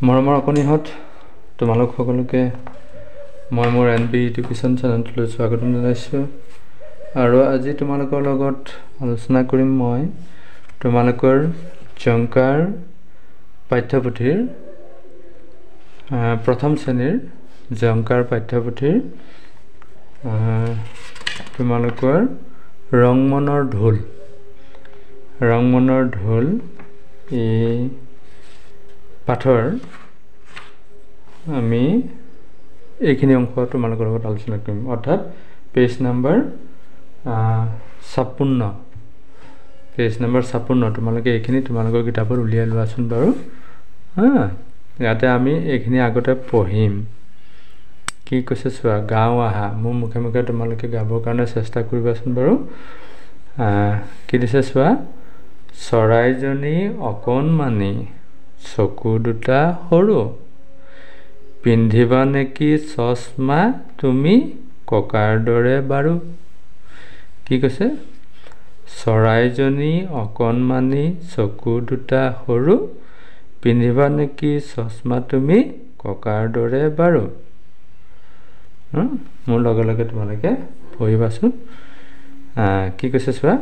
মৰমৰ অকণিহঁত তোমালোক সকলোকে মই মোৰ NB এডুকেশ্যন চেনেলটোলৈ স্বাগতম জনাইছোঁ আৰু আজি তোমালোকৰ লগত আলোচনা কৰিম মই তোমালোকৰ জংকাৰ পাঠ্যপুথিৰ প্ৰথম শ্ৰেণীৰ জংকাৰ পাঠ্যপুথিৰ তোমালোকৰ ৰংমনৰ ঢোল এই পাঠৰ আমি এইখিনি অংশ তোমালোকৰ লগত আলোচনা কৰিম অৰ্থাৎ পেজ নম্বৰ 56 তোমালোকে এইখিনি তোমালোকৰ কিতাপত উলিয়াই লোৱাচোন বাৰু ইয়াতে আমি এইখিনি আগতে পঢ়িম কি কৈছে চোৱা গাঁও আহা মোৰ মুখে মুখে তোমালোকে গাবৰ কাৰণে চেষ্টা কৰিবাচোন বাৰু কি দিছে চোৱা চৰাইজনী অকণমানি চকু দুটা সৰু পিন্ধিবা নেকি চশমা তুমি ককাৰ দৰে বাৰু কি কৈছে চৰাইজনী অকণমানি চকু দুটা সৰু পিন্ধিবা নেকি চশমা তুমি ককাৰ দৰে বাৰু মোৰ লগে লগে তোমালোকে পঢ়িবাচোন কি কৈছে চোৱা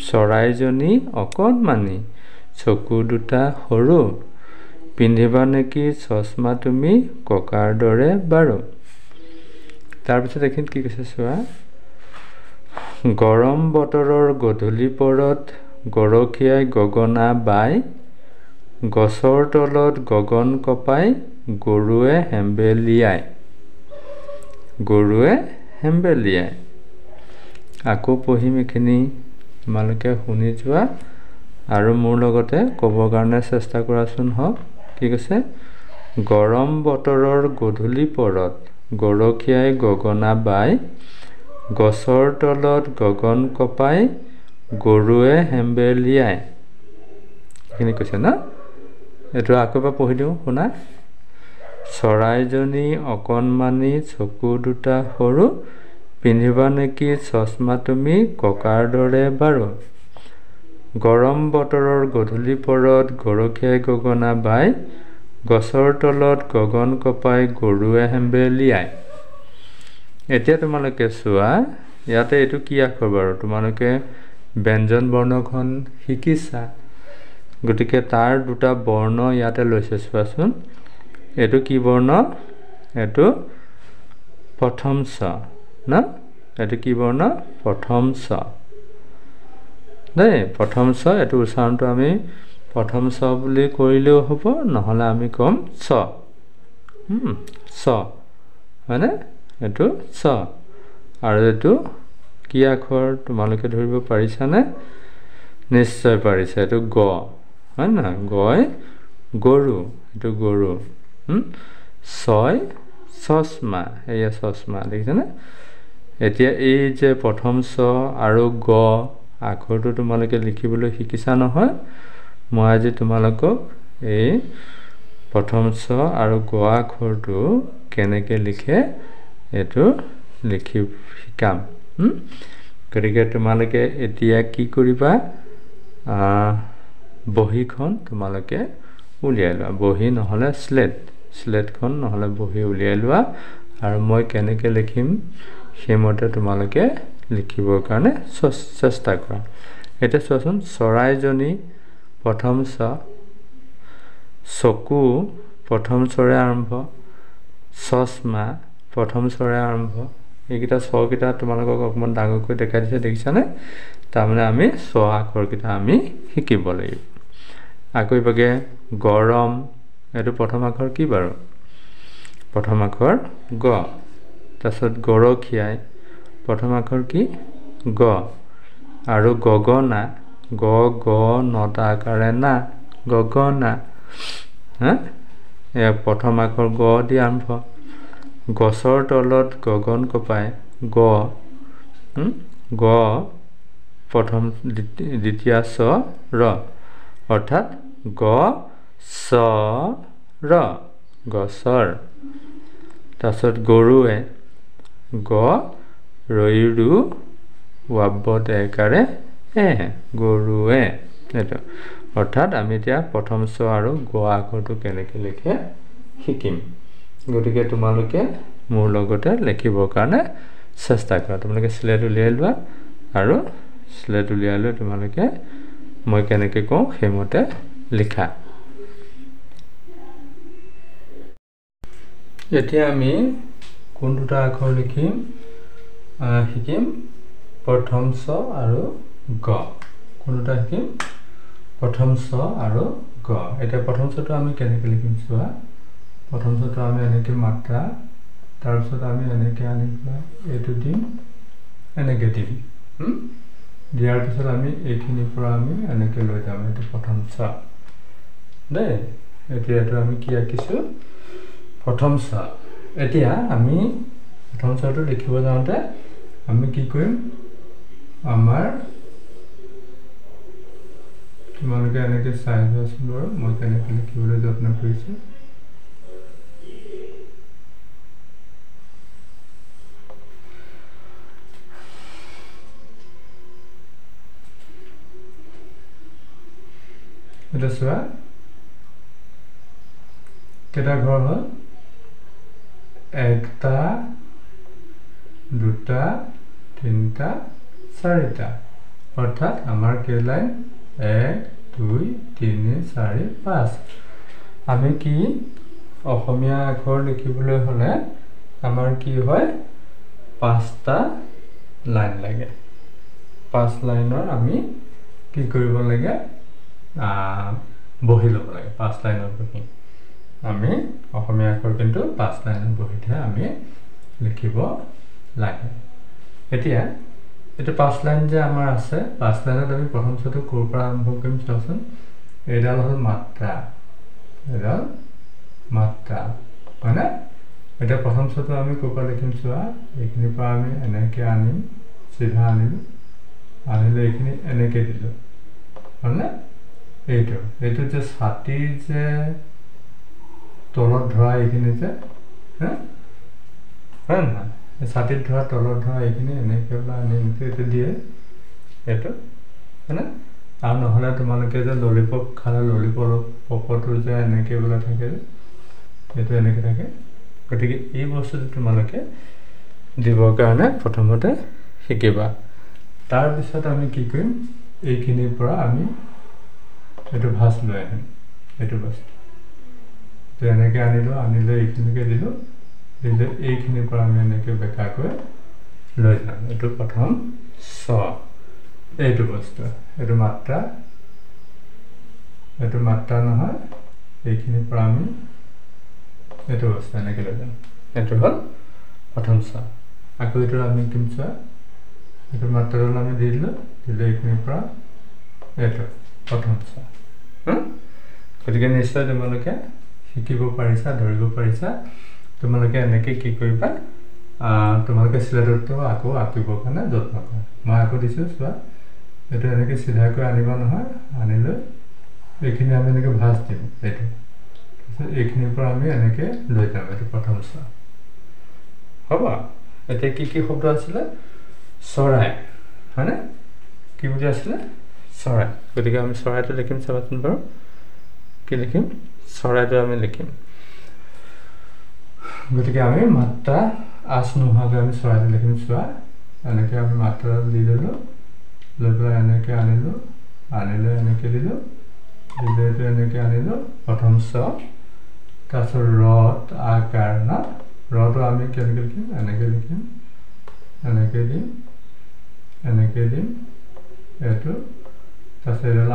চৰাইজনী অকণমানি চকু দুটা সৰু পিন্ধিবা নেকি চশমা তুমি ককাৰ দৰে বাৰু তাৰপিছত এইখিনিত কি কৈছে চোৱা গৰম বতৰৰ গধূলি পৰত গৰখীয়াই গগনা বাই গছৰ তলত গগন কপাই গৰুৱে হেম্বেলিয়াই আকৌ পঢ়িম এইখিনি তোমালোকে শুনি যোৱা আৰু মোৰ লগতে ক'বৰ কাৰণে চেষ্টা কৰাচোন হওক কি কৈছে গৰম বতৰৰ গধূলি পৰত গৰখীয়াই গগনা বাই গছৰ তলত গগন কপাই গৰুৱে হেম্বেলিয়াই এইখিনি কৈছে ন এইটো আকৌ এবাৰ পঢ়ি দিওঁ শুনা চৰাইজনী অকণমানি চকু দুটা সৰু পিন্ধিবা নেকি চশমা তুমি ককাৰ দৰে বাৰু গৰম বতৰৰ গধূলি পৰত গৰখীয়াই গগনা বাই গছৰ তলত গগন কপাই গৰুৱে হেম্বেলিয়াই এতিয়া তোমালোকে চোৱা ইয়াতে এইটো কি আখৰ বাৰু তোমালোকে ব্যঞ্জন বৰ্ণখন শিকিছা গতিকে তাৰ দুটা বৰ্ণ ইয়াতে লৈছে চোৱাচোন এইটো কি বৰ্ণ এইটো প্ৰথম ছ ন এইটো কি বৰ্ণ প্ৰথম ছ দেই প্ৰথম ছ এইটো উচ্চাৰণটো আমি প্ৰথম ছ বুলি কৰিলেও হ'ব নহ'লে আমি ক'ম ছ হয়নে এইটো ছ আৰু এইটো কি আখৰ তোমালোকে ধৰিব পাৰিছানে নিশ্চয় পাৰিছা এইটো গ হয় নহয় গই গৰু এইটো গৰু ছয় চশমা এয়া চশমা দেখিছেনে এতিয়া এই যে প্ৰথম ছ আৰু গ আখৰটো তোমালোকে লিখিবলৈ শিকিছা নহয় মই আজি তোমালোকক এই প্ৰথম ছ আৰু গ আখৰটো কেনেকৈ লিখে এইটো লিখি শিকাম গতিকে তোমালোকে এতিয়া কি কৰিবা বহীখন তোমালোকে উলিয়াই লোৱা বহী নহ'লে স্লেটখন নহ'লে বহী উলিয়াই লোৱা আৰু মই কেনেকৈ লিখিম সেইমতে তোমালোকে লিখিবৰ কাৰণে চেষ্টা কৰা এতিয়া চোৱাচোন চৰাইজনী প্ৰথম ছ চকু প্ৰথম চৰে আৰম্ভ চশমা প্ৰথম চৰে আৰম্ভ এইকেইটা ছকেইটা তোমালোকক অকণমান ডাঙৰকৈ দেখাই দিছে দেখিছানে তাৰমানে আমি ছ আখৰকেইটা আমি শিকিব লাগিব আকৌ ইভাগে গৰম এইটো প্ৰথম আখৰ কি বাৰু প্ৰথম আখৰ গ তাৰপিছত গৰখীয়াই প্ৰথম আখৰ কি গ আৰু গগনা গ নটা আকাৰে না গগনা এয়া প্ৰথম আখৰ গ দি আৰম্ভ গছৰ তলত গগন কপাই গ প্ৰথম দ্বিতীয় ছ ৰ অৰ্থাৎ গ ছ ৰ গছৰ তাৰপিছত গৰুৱে গ ৰৈৰু ৱাব্বত একাৰে গৰুৱে এইটো অৰ্থাৎ আমি এতিয়া প্ৰথম চ আৰু গ আখৰটো কেনেকৈ লিখে শিকিম গতিকে তোমালোকে মোৰ লগতে লিখিবৰ কাৰণে চেষ্টা কৰা তোমালোকে স্লেট উলিয়াই লোৱা আৰু স্লেট উলিয়াই লৈ তোমালোকে মই কেনেকৈ কওঁ সেইমতে লিখা এতিয়া আমি কোন দুটা আখৰ লিখিম শিকিম প্ৰথম চ আৰু গ কোন দুটা শিকিম প্ৰথম চ আৰু গ এতিয়া প্ৰথম চটো আমি কেনেকৈ লিখিম চোৱা প্ৰথম চটো আমি এনেকৈ মাত্ৰা তাৰপিছত আমি এনেকৈ আনি পেলাই এইটো দিম এনেকৈ দিম দিয়াৰ পিছত আমি এইখিনিৰ পৰা আমি এনেকৈ লৈ যাম এইটো প্ৰথম চ দেই এতিয়াতো আমি কি আঁকিছোঁ প্ৰথম চ এতিয়া আমি প্ৰথম চটো লিখিব যাওঁতে আমি কি কৰিম আমাৰ তোমালোকে এনেকৈ চাই যোৱাচোন বাৰু মই কেনেকৈ লিখিবলৈ যত্ন কৰিছোঁ এটা চোৱা কেইটা ঘৰ হ'ল একটা দুটা তিনিটা চাৰিটা অৰ্থাৎ আমাৰ কেই লাইন 1 2 3 4 5 আমি কি অসমীয়া আখৰ লিখিবলৈ হ'লে আমাৰ কি হয় 5টা লাইন লাগে 5 লাইনৰ আমি কি কৰিব লাগে বহি ল'ব লাগে 5 লাইনৰ বহি আমি অসমীয়া আখৰ কিন্তু 5 লাইনৰ বহিতহে আমি লিখিব লাগে এতিয়া এটা 5 লাইন যে আমাৰ আছে 5 লাইনত আমি প্ৰথম চটো কোৰ পৰা আৰম্ভ কৰিম চাওঁচোন এডাল হ'ল মাত্ৰা হয়নে এতিয়া প্ৰথম চটো আমি কোৰ পৰা লিখিম চোৱা এইখিনিৰ পৰা আমি এনেকৈ আনিম চিধা আনিলে এইখিনি এনেকৈ দিলোঁ হয়নে এইটো যে ছাতিৰ যে তলত ধৰা এইখিনি যে হয় নহয় ছাতিত ধৰা তলত ধৰা এইখিনি এনেকৈ আনি এইটো দিয়ে এইটো হয়নে আৰু নহ'লে তোমালোকে যে ললিপপ খালে ললিপপটো যে এনেকৈ বোলে থাকে যে এইটো এনেকৈ থাকে গতিকে এই বস্তুটো তোমালোকে দিবৰ কাৰণে প্ৰথমতে শিকিবা তাৰপিছত আমি কি কৰিম এইখিনিৰ পৰা আমি এইটো ভাঁজ লৈ আহিম এইটো বস্তু তো এনেকৈ আনিলে এইখিনিকে দিলোঁ দিলে এইখিনিৰ পৰা আমি এনেকৈ বেকাকৈ লৈ যাম এইটো প্ৰথম চ এইটো বস্তু এইটো মাত্ৰা নহয় এইখিনিৰ পৰা আমি এইটো বস্তু এনেকৈ লৈ যাম এইটো হ'ল প্ৰথম চ আকৌ এইটো আমি কিম চোৱা এইটো মাত্ৰাডাল আমি দিলে এইখিনিৰ পৰা এইটো প্ৰথম চ গতিকে নিশ্চয় তোমালোকে শিকিব পাৰিছা ধৰিব পাৰিছা তোমালোকে এনেকৈ কি কৰিবা তোমালোকে চিলেটতো আকৌ আঁকিবৰ কাৰণে যত্ন কৰা মই আকৌ দিছোঁ চোৱা এইটো এনেকৈ চিধাকৈ আনিবা নহয় আনিলৈ এইখিনি আমি এনেকৈ ভাঁজ দিম এইটো তাৰপিছত এইখিনিৰ পৰা আমি এনেকৈ লৈ যাম এইটো প্ৰথম চ হ'ব এতিয়া কি শব্দ আছিলে চৰাই হয়নে কি বুলি আছিলে চৰাই গতিকে আমি চৰাইটো লিখিম চাবাচোন বাৰু কি লিখিম চৰাইটো আমি লিখিম গতিকে আমি মাত্ৰা আঁচ নোহোৱাকৈ আমি চৰাইটো লিখিম চোৱা এনেকৈ আমি মাত্ৰা দি ল'লোঁ লৈ পেলাই এনেকৈ আনিলে এনেকৈ দিলোঁ দিলেটো এনেকৈ আনিলোঁ প্ৰথম চ তাৰপিছত ৰত আকাৰ না ৰটো আমি কেনেকৈ লিখিম এনেকৈ লিখিম এনেকৈ দিম এইটো তাৰপিছত এইডাল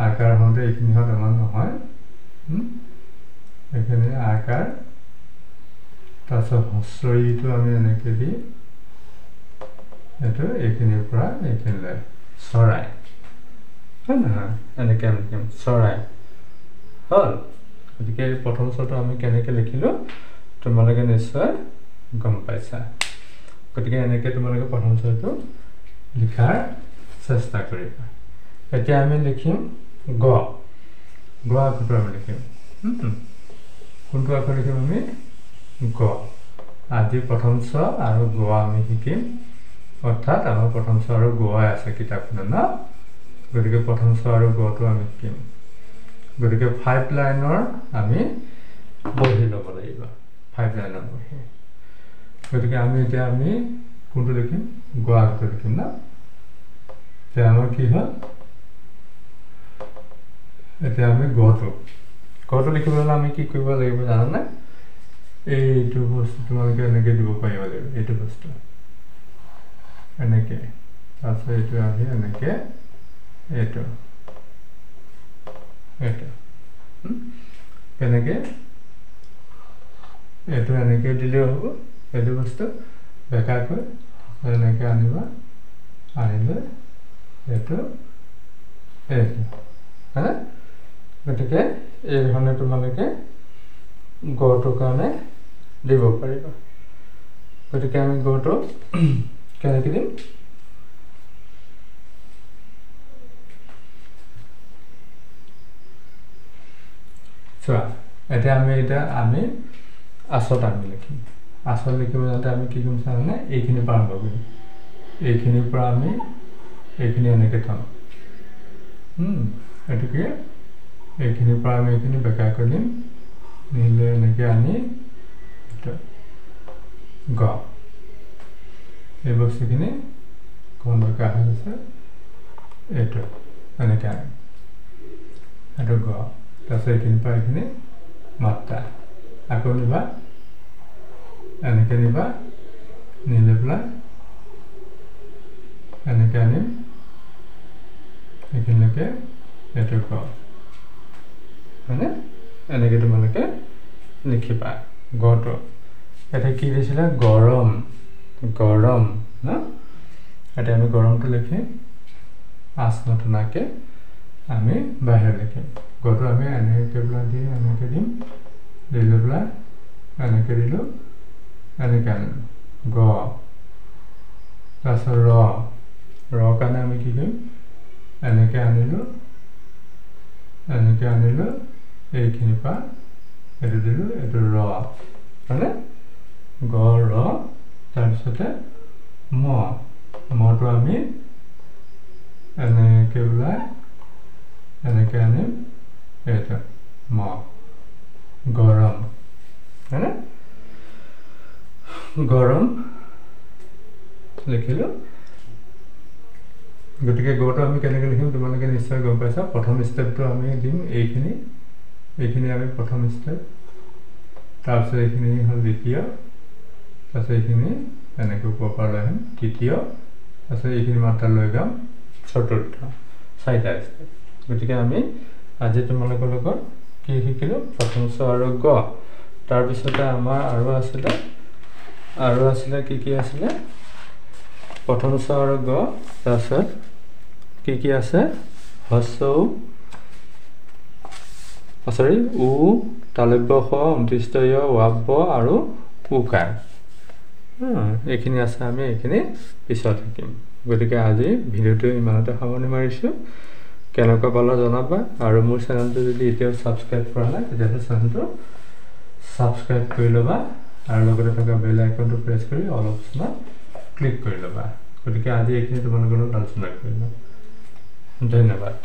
আকাৰ হওঁতে এইখিনি হওঁতে আমাৰ নহয় এইখিনি আকাৰ তাৰপিছত হস্ৰইটো আমি এনেকৈ দি এইটো এইখিনিৰ পৰা এইখিনিলৈ চৰাই হয় নহয় এনেকৈ আমি লিখিম চৰাই হ'ল গতিকে প্ৰথম চটো আমি কেনেকৈ লিখিলোঁ তোমালোকে নিশ্চয় গম পাইছা গতিকে এনেকৈ তোমালোকে প্ৰথম চটো লিখাৰ চেষ্টা কৰিবা এতিয়া আমি লিখিম গ আখৰটো আমি লিখিম কোনটো আখৰ লিখিম আমি গ আজি প্ৰথম চ আৰু গ আমি শিকিম অৰ্থাৎ আমাৰ প্ৰথম চ আৰু গ আছে কিতাপখনত ন গতিকে প্ৰথম চ আৰু গটো আমি শিকিম গতিকে 5 লাইনৰ আমি বহি ল'ব লাগিব 5 লাইনৰ বহি গতিকে আমি এতিয়া আমি কোনটো লিখিম গ আগটো লিখিম না এতিয়া আমাৰ কি হ'ল এতিয়া আমি গটো লিখিবলৈ আমি কি কৰিব লাগিব জানানে এইটো বস্তু তোমালোকে এনেকৈ দিব পাৰিব লাগিব এইটো বস্তু এনেকৈ তাৰপিছত এইটো আমি এনেকৈ এইটো কেনেকৈ এইটো এনেকৈ দিলেও হ'ব এইটো বস্তু বেকাকৈ এনেকৈ আনিবা আনিলে এইটো হয়নে গতিকে এইধৰণে তোমালোকে গটোৰ কাৰণে দিব পাৰিবা গতিকে আমি গটো কেনেকৈ দিম চোৱা এতিয়া আমি আচত আমি লিখিম আচত লিখিব যাওঁতে আমি কি কৰিম চাওঁনে এইখিনিৰ পৰা আৰম্ভ কৰিম এইখিনিৰ পৰা আমি এইখিনি এনেকৈ থ'ম গতিকে এইখিনিৰ পৰা আমি এইখিনি বেকা কৰি দিম নিলে এনেকৈ আনি গ এই বস্তুখিনি কোন বেকা হৈ গৈছে এইটো এনেকৈ আনিম এইটো গ তাৰপিছত এইখিনিৰ পৰা এইখিনি মাত্ৰা আকৌ নিবা এনেকৈ নিবা নিলে পেলাই এনেকৈ আনিম এইখিনিলৈকে এইটো গ হয়নে এনেকৈ তোমালোকে লিখিবা গটো এতিয়া কি দিছিলে গৰম ন এতিয়া আমি গৰমটো লিখিম আঁচ নটনাকৈ আমি বাহিৰত লিখিম গটো আমি এনেকৈ পেলাই দি এনেকৈ দিম দি লৈ পেলাই এনেকৈ দিলোঁ এনেকৈ আনিলোঁ গ তাৰপিছত ৰ কাৰণে আমি কি কৰিম এনেকৈ আনিলোঁ এইখিনিৰ পৰা এইটো দিলোঁ এইটো ৰ হয়নে গ ৰ তাৰপিছতে মটো আমি এনেকৈ ওলাই এনেকৈ আনিম এইটো গৰম হয়নে গৰম লিখিলোঁ গতিকে গটো আমি কেনেকৈ লিখিম তোমালোকে নিশ্চয় গম পাইছা প্ৰথম ষ্টেপটো আমি দিম এইখিনি আমি প্ৰথম ষ্টেপ তাৰপিছত এইখিনি হ'ল দ্বিতীয় তাৰপিছত এইখিনি এনেকৈ ওপৰৰ পৰা লৈ আহিম তৃতীয় তাৰপিছত এইখিনি মাত্ৰা লৈ যাম চতুৰ্থ 4টা ষ্টেপ গতিকে আমি আজি তোমালোকৰ লগত কি শিকিলোঁ প্ৰথম চ আৰু গ তাৰপিছতে আমাৰ আৰু আছিলে কি আছিলে প্ৰথম চ আৰু গ তাৰপিছত কি আছে হস্ৰ উ তালব্য শ অন্ত্যেষ্ঠ য় ৱাব্য আৰু উকাৰ এইখিনি আছে আমি এইখিনি পিছত শিকিম গতিকে আজি ভিডিঅ'টো ইমানতে সামৰণি মাৰিছোঁ কেনেকুৱা পালা জনাবা আৰু মোৰ চেনেলটো যদি এতিয়াও ছাবস্ক্ৰাইব কৰা নাই তেতিয়াহ'লে চেনেলটো ছাবস্ক্ৰাইব কৰি ল'বা আৰু লগতে থকা বেল আইকনটো প্ৰেছ কৰি অল অপশ্যনত ক্লিক কৰি ল'বা গতিকে আজি এইখিনি তোমালোকৰ লগত আলোচনা কৰিলোঁ ধন্যবাদ